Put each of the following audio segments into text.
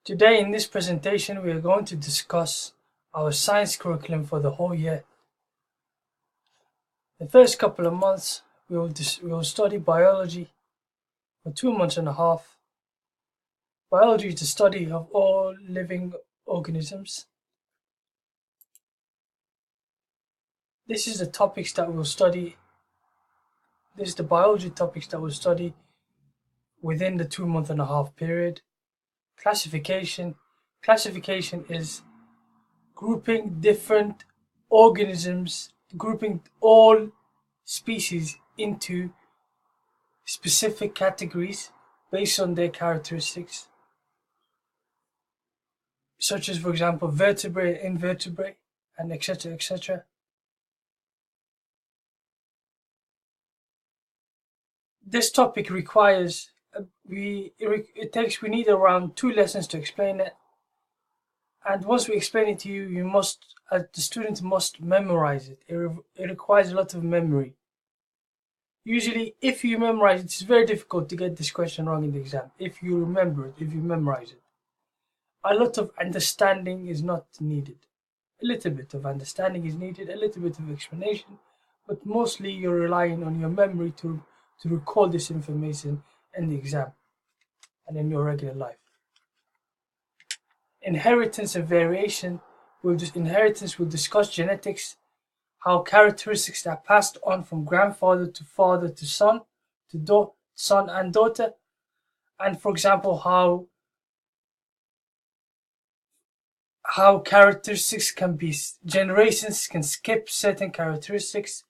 Today in this presentation we are going to discuss our science curriculum for the whole year. The first couple of months we will study biology for 2 months and a half. Biology is the study of all living organisms. This is the topics that we'll study. This is the biology topics that we'll study within the 2 month and a half period. Classification. Classification is grouping different organisms, grouping all species into specific categories based on their characteristics, such as, for example, vertebrate, invertebrate, and etc. etc. This topic requires we need around 2 lessons to explain it, and once we explain it to you, the student must memorize it. It requires a lot of memory. Usually, if you memorize it, it's very difficult to get this question wrong in the exam. If you remember it, if you memorize it, a lot of understanding is not needed. A little bit of understanding is needed, a little bit of explanation, but mostly you're relying on your memory to recall this information in the exam and in your regular life. Inheritance and variation. We'll discuss genetics, how characteristics are passed on from grandfather to father to son, son and daughter, and, for example, how characteristics can be, generations can skip certain characteristics,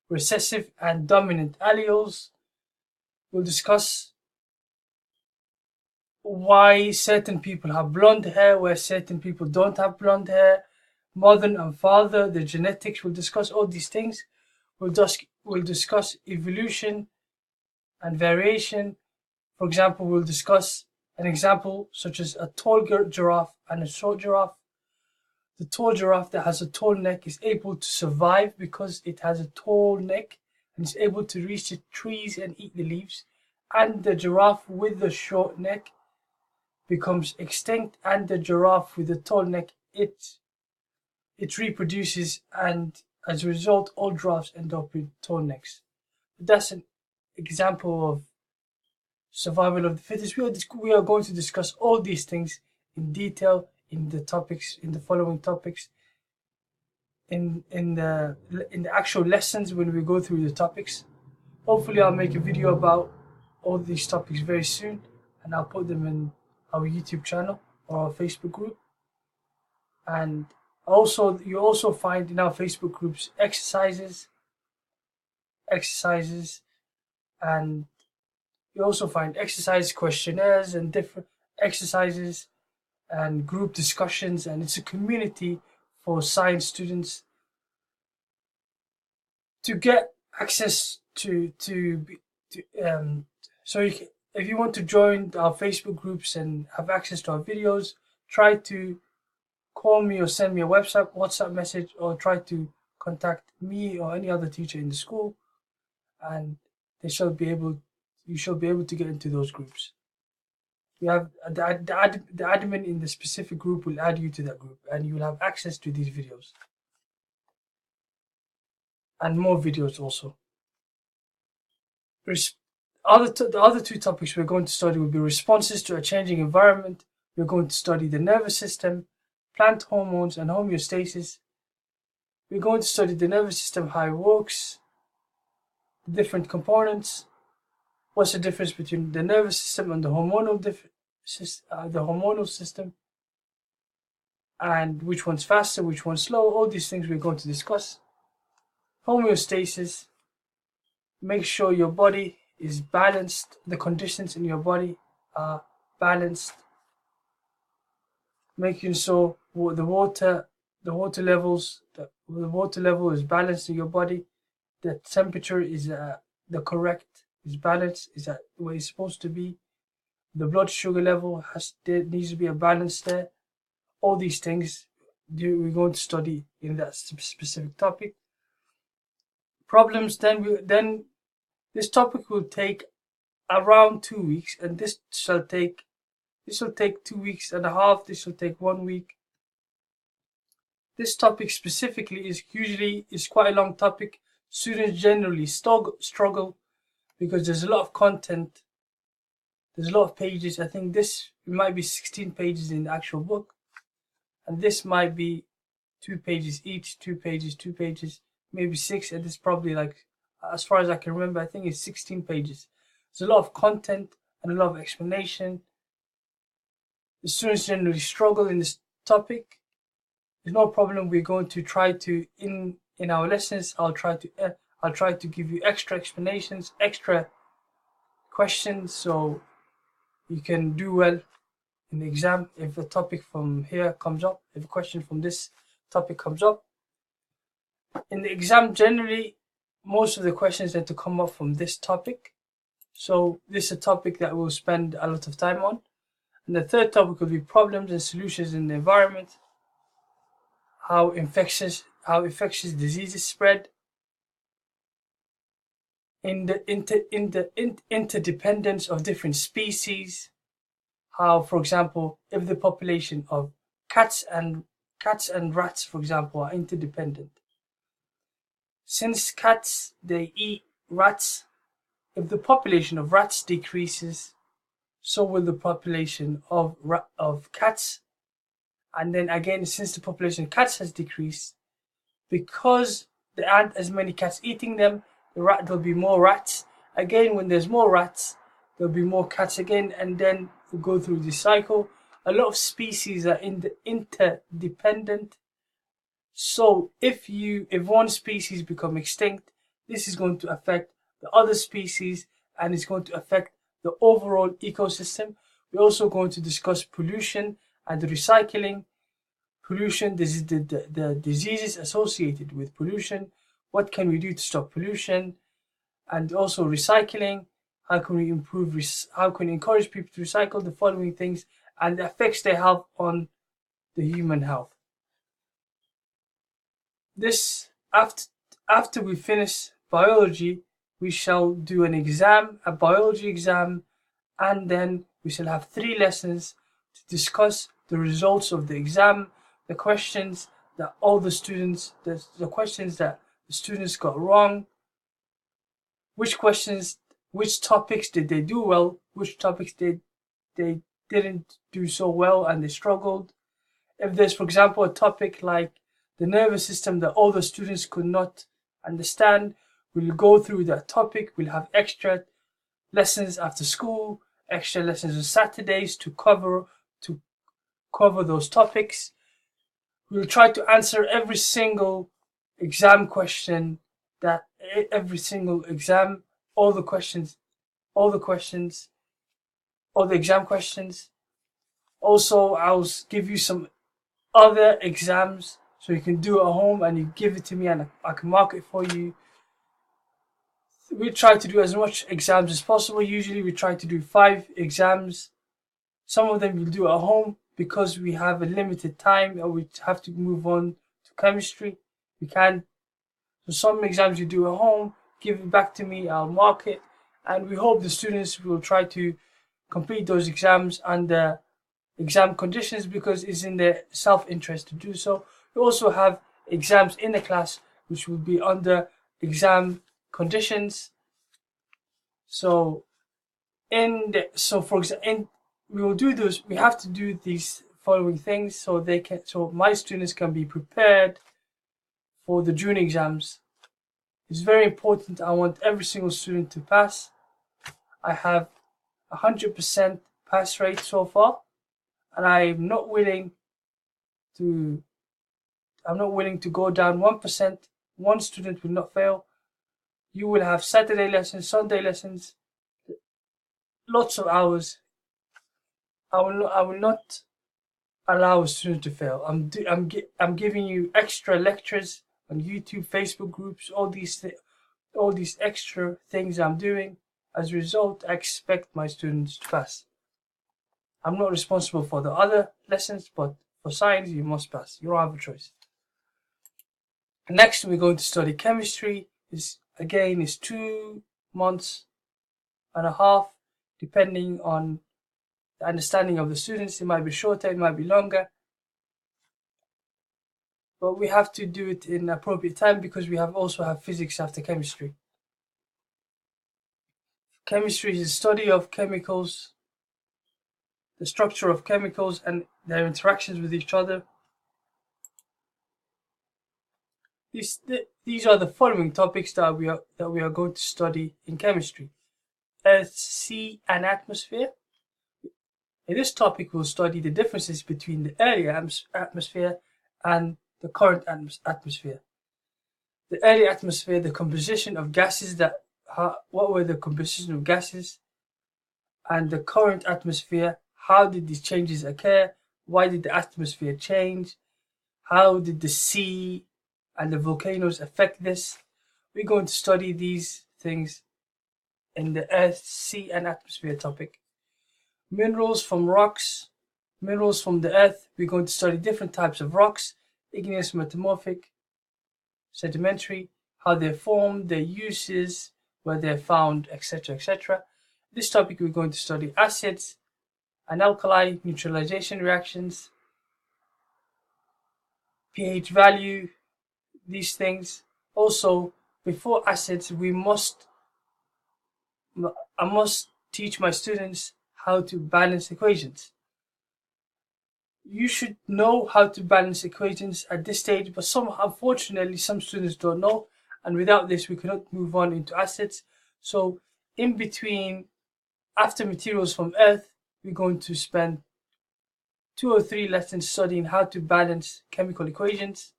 recessive and dominant alleles. We'll discuss why certain people have blonde hair, where certain people don't have blonde hair, mother and father, the genetics. We'll discuss all these things. We'll discuss evolution and variation. For example, we'll discuss an example such as a tall giraffe and a short giraffe. The tall giraffe that has a tall neck is able to survive because it has a tall neck and is able to reach the trees and eat the leaves. And the giraffe with the short neck becomes extinct, and the giraffe with the tall neck, it reproduces, and as a result all giraffes end up with tall necks. That's an example of survival of the fittest. We are going to discuss all these things in detail in the following topics, in the actual lessons when we go through the topics. Hopefully I'll make a video about all these topics very soon, and I'll put them in our YouTube channel or our Facebook group. And you also find in our Facebook groups exercises, and you also find exercise questionnaires and different exercises and group discussions, and it's a community for science students to get access to if you want to join our Facebook groups and have access to our videos, try to call me or send me a WhatsApp message, or try to contact me or any other teacher in the school, and you shall be able to get into those groups. We have the admin in the specific group will add you to that group, and you will have access to these videos and more videos also. The other 2 topics we're going to study will be responses to a changing environment. We're going to study the nervous system, plant hormones, and homeostasis. We're going to study the nervous system, how it works, the different components, what's the difference between the nervous system and the hormonal system, and which one's faster, which one's slow. All these things we're going to discuss. Homeostasis. Make sure your body is balanced, the conditions in your body are balanced, making sure the water level is balanced in your body, the temperature is balanced, is at where it's supposed to be, the blood sugar level needs to be a balance there. All these things we're going to study in that specific topic. Problems. Then this topic will take around 2 weeks, and this shall take This will take 2.5 weeks. This will take 1 week. This topic specifically is quite a long topic. Students generally struggle because there's a lot of content. There's a lot of pages. I think this might be 16 pages in the actual book, and this might be 2 pages each, 2 pages, maybe 6, and this probably, like, as far as I can remember, I think it's 16 pages. There's a lot of content and a lot of explanation. The students generally struggle in this topic. There's no problem. We're going to try to in our lessons. I'll try to give you extra explanations, extra questions, so you can do well in the exam if a topic from here comes up, if a question from this topic comes up. In the exam, generally, most of the questions tend to come up from this topic. So this is a topic that we'll spend a lot of time on. And the third topic will be problems and solutions in the environment, how infectious diseases spread, in the interdependence of different species, how, for example, if the population of cats and rats, for example, are interdependent. Since cats, they eat rats, if the population of rats decreases, so will the population of cats. And then again, since the population of cats has decreased, because there aren't as many cats eating them, there'll be more rats. Again, when there's more rats, there'll be more cats again, and then we'll go through this cycle. A lot of species are interdependent. So if one species become extinct, this is going to affect the other species, and it's going to affect the overall ecosystem. We're also going to discuss pollution and recycling. Pollution, this is the diseases associated with pollution. What can we do to stop pollution? And also recycling. How can we encourage people to recycle? The following things and the effects they have on the human health. This, after we finish biology, we shall do an exam, a biology exam, and then we shall have 3 lessons to discuss the results of the exam, the questions that the students got wrong, which topics did they do well, which topics they didn't do so well and they struggled. If there's, for example, a topic like the nervous system that all the students could not understand, we'll go through that topic. We'll have extra lessons after school, extra lessons on Saturdays to cover those topics. We'll try to answer every single exam question all the exam questions. Also, I'll give you some other exams so you can do it at home, and you give it to me and I can mark it for you. We try to do as much exams as possible. Usually we try to do 5 exams. Some of them we'll do at home because we have a limited time or we have to move on to chemistry. We can't. So some exams you do at home, give it back to me, I'll mark it. And we hope the students will try to complete those exams under exam conditions because it's in their self-interest to do so. We also have exams in the class which will be under exam conditions. So for example, we will do those. We have to do these following things so my students can be prepared for the June exams. It's very important. I want every single student to pass. I have 100% pass rate so far, and I'm not willing to go down 1%. One student will not fail. You will have Saturday lessons, Sunday lessons, lots of hours. I will not allow a student to fail. I'm giving you extra lectures on YouTube, Facebook groups, all these extra things I'm doing. As a result, I expect my students to pass. I'm not responsible for the other lessons, but for science, you must pass. You don't have a choice. Next, we're going to study chemistry. It's 2.5 months, depending on the understanding of the students. It might be shorter, it might be longer, but we have to do it in appropriate time because we also have physics after chemistry. Chemistry is the study of chemicals, the structure of chemicals and their interactions with each other. These are the following topics that we are going to study in chemistry: Earth, sea, and atmosphere. In this topic, we'll study the differences between the early atmosphere and the current atmosphere. The early atmosphere, the composition of gases what were the composition of gases, and the current atmosphere, how did these changes occur? Why did the atmosphere change? How did the sea and the volcanoes affect this? We're going to study these things in the Earth, sea, and atmosphere topic. Minerals from rocks, minerals from the Earth. We're going to study different types of rocks: igneous, metamorphic, sedimentary, how they're formed, their uses, where they're found, etc., etc. This topic we're going to study acids and alkali, neutralization reactions, pH value, these things. Also, before acids, I must teach my students how to balance equations. You should know how to balance equations at this stage, but unfortunately, some students don't know, and without this, we cannot move on into acids. So, in between, after materials from Earth, we're going to spend 2 or 3 lessons studying how to balance chemical equations.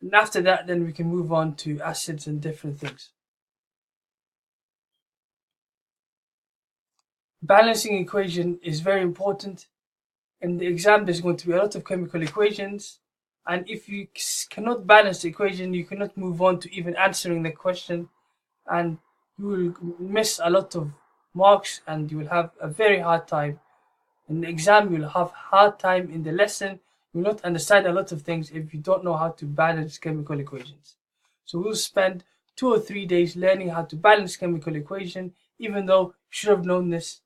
And after that, then we can move on to acids and different things. Balancing equation is very important. In the exam, there's going to be a lot of chemical equations. And if you cannot balance the equation, you cannot move on to even answering the question. And you will miss a lot of marks and you will have a very hard time. In the exam, you'll have hard time in the lesson. You will not understand a lot of things if you don't know how to balance chemical equations. So we'll spend 2 or 3 days learning how to balance chemical equation, even though you should have known this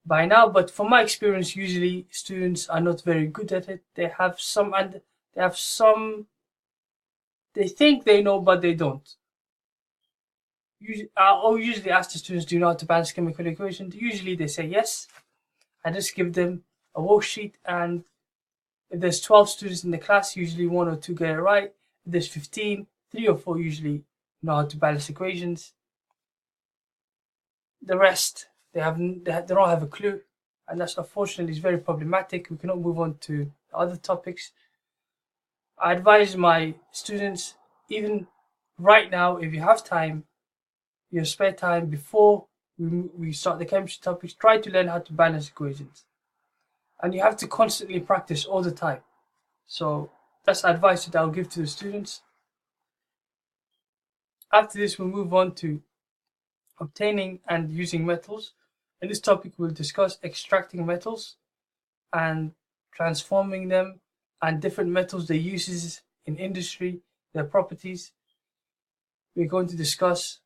by now. But from my experience, usually students are not very good at it. They think they know, but they don't. I'll usually ask the students, do you know how to balance chemical equations? Usually they say yes. I just give them a worksheet, and if there's 12 students in the class, usually 1 or 2 get it right. If there's 15, 3 or 4 usually know how to balance equations. The rest, they don't have a clue, and that's unfortunately is very problematic. We cannot move on to other topics. I advise my students, even right now, if you have time, your spare time before we start the chemistry topics, try to learn how to balance equations. And you have to constantly practice all the time. So that's advice that I'll give to the students. After this, we'll move on to obtaining and using metals. In this topic, we'll discuss extracting metals and transforming them, and different metals, their uses in industry, their properties. We're going to discuss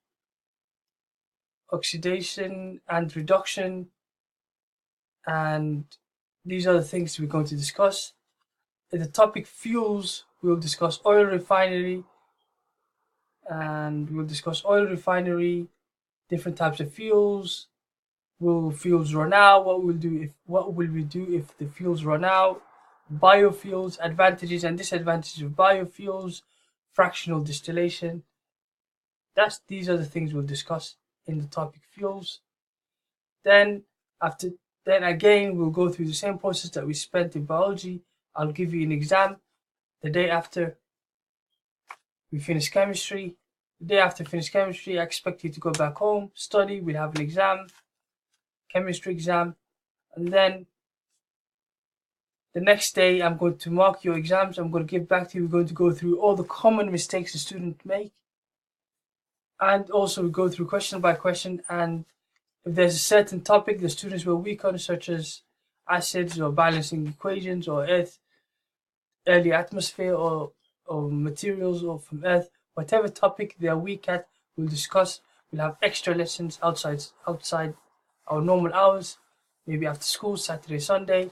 oxidation and reduction, and these are the things we're going to discuss. In the topic fuels, we'll discuss oil refinery, different types of fuels. Will fuels run out? What will we do if the fuels run out? Biofuels, advantages and disadvantages of biofuels, fractional distillation. These are the things we'll discuss in the topic fuels. Then again, we'll go through the same process that we spent in biology. I'll give you an exam the day after we finish chemistry. The day after finish chemistry, I expect you to go back home, study. We'll have an exam, chemistry exam, and then the next day I'm going to mark your exams. I'm going to give back to you. We're going to go through all the common mistakes the students make, and also we go through question by question. And if there's a certain topic the students were weak on, such as acids or balancing equations or early atmosphere or materials or from Earth, whatever topic they are weak at, we'll discuss. We'll have extra lessons outside our normal hours, maybe after school, Saturday, Sunday.